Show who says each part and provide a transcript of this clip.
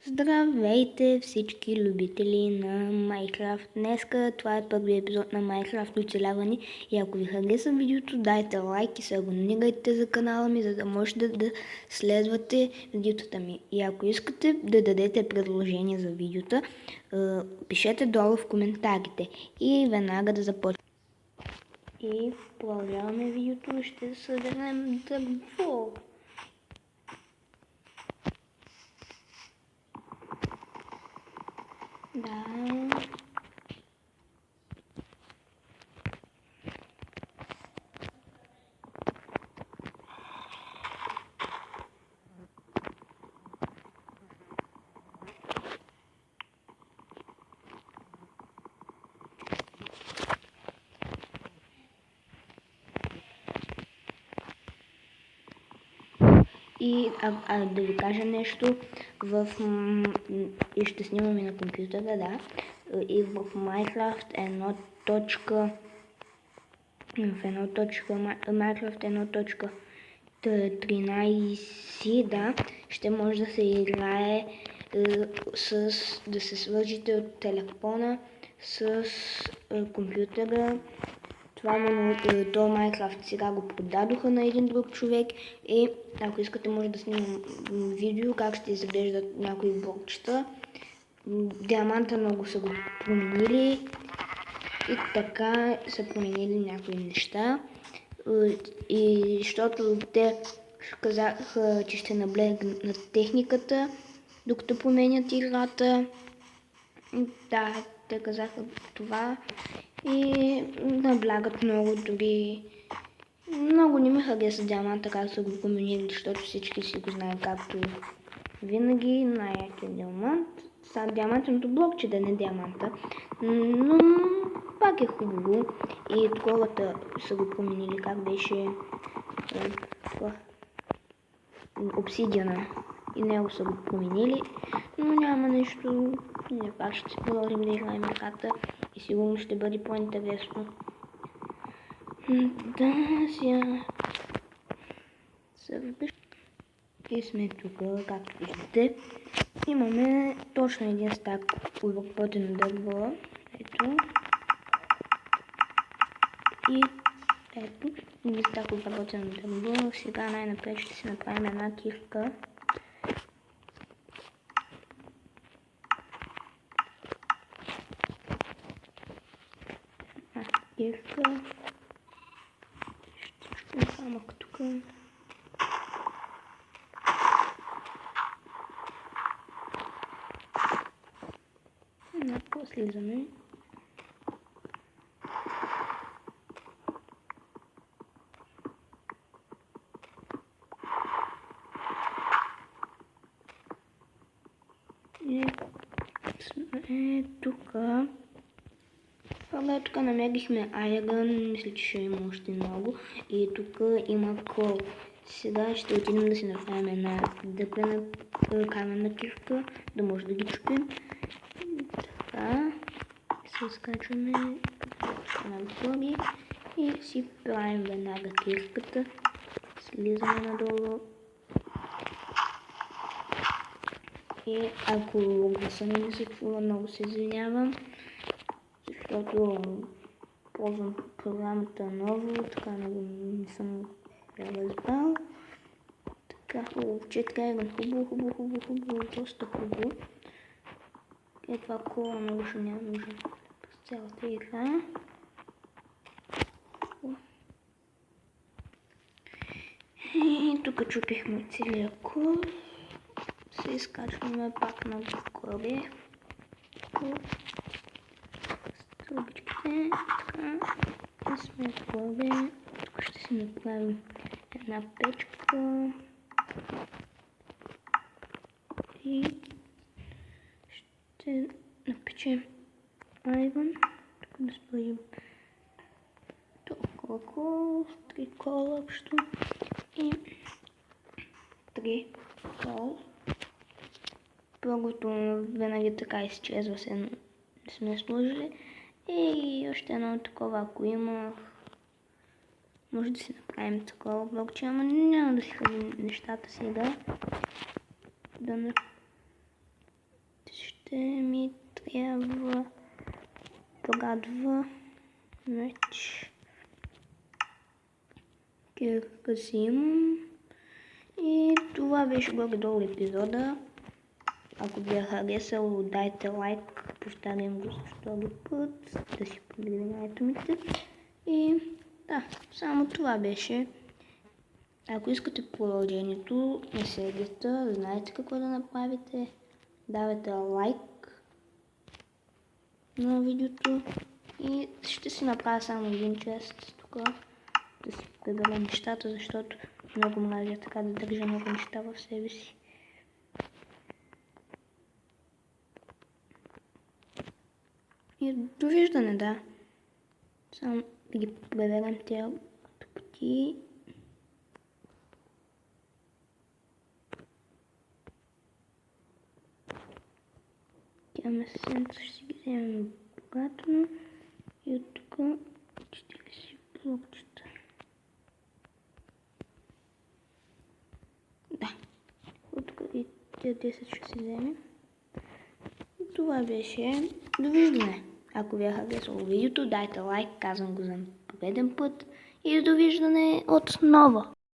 Speaker 1: Здравейте всички любители на Майнкрафт. Днеска това е първият епизод на Майнкрафт оцеляване и ако ви хареса видеото, дайте лайк и се абонирайте за канала ми, за да можете да следвате видеотата ми. И ако искате да дадете предложение за видеота, пишете долу в коментарите и веднага да започнем. И продължаваме видеото, ще съберем дърво. Да. И да ви кажа нещо, и ще снимаме на компютъра, да. И в Minecraft Minecraft 1.13, да, ще може да се играе да се свържите от телефона с компютъра. Това Minecraft сега го продадоха на един друг човек и ако искате може да снимам видео как ще изглеждат някои блокчета. Диаманта много са го променили и така са променили някои неща. И защото те казаха, че ще наблегнат на техниката, докато променят играта. Да, те казаха това. И наблягат много, дори много не ми хареса диаманта, как са го променили, защото всички си го знаем, както винаги, най-якия диамант. Сега диамантеното блокче да не диаманта, но пак е хубаво. И таковата са го променили, как беше обсидиана. И него са го променили, но няма нещо, не пак ще продължим да играем играта и сигурно ще бъде по-интересно. Да, сега се връщаме и сме тук, както виждате. Имаме точно един стак обработено дърво. Ето. И ето, един стак обработено дърво. Сега най-напред ще си направим една кирка. Кирка. Ще камък тук. Слизаме. И сме тук. Тук намерихме айрон, мисля, че ще има още много. И тук има кол. Сега ще отидем да си направим една дъглена каменна кирка, да може да ги чупим. Така, се скачваме на горе и си правим веднага кирката. Слизаме надолу. И ако гласа ми не се чува, много се извинявам, защото ползвам програмата ново, така не съм разбрал. Така хубаво, че така е хубаво, доста хубаво. И това кола много ще няма нужен през цялата игра. И тук чупихме целия кол. Се изкачваме пак нагоре. Тръбичките, така, и сме горе. Тук ще си направим една печка. И ще напечем айрон. Тук да сложим толкова кол, 3 кола общо и 3 кол. Първото винаги така изчезва, се не сме сложили. И още едно такова, ако има, може да си направим такова блокче, ама няма да си хвали нещата сега. ще ми трябва брадва меч. Кирка си имам. И това беше горе-долу епизода. Ако ви е харесало, дайте лайк, повтарям го за втори път, да си погледнем айтемите. И да, само това беше. Ако искате продължението на серията, знаете какво да направите. Давайте лайк на видеото и ще си направя само един част тук, да си прибера нещата, защото много мразя така да държа много неща в себе си. И довиждане, да. Само да ги приберем тези тъпоти. Тяме сенца ще си ги вземем обратно. И от тук 40 блокчета. Да. От тук и тези 10 ще си вземем. И това беше. Довиждане. Ако ви е харесало видеото, дайте лайк, казвам го за пореден път. И довиждане отново.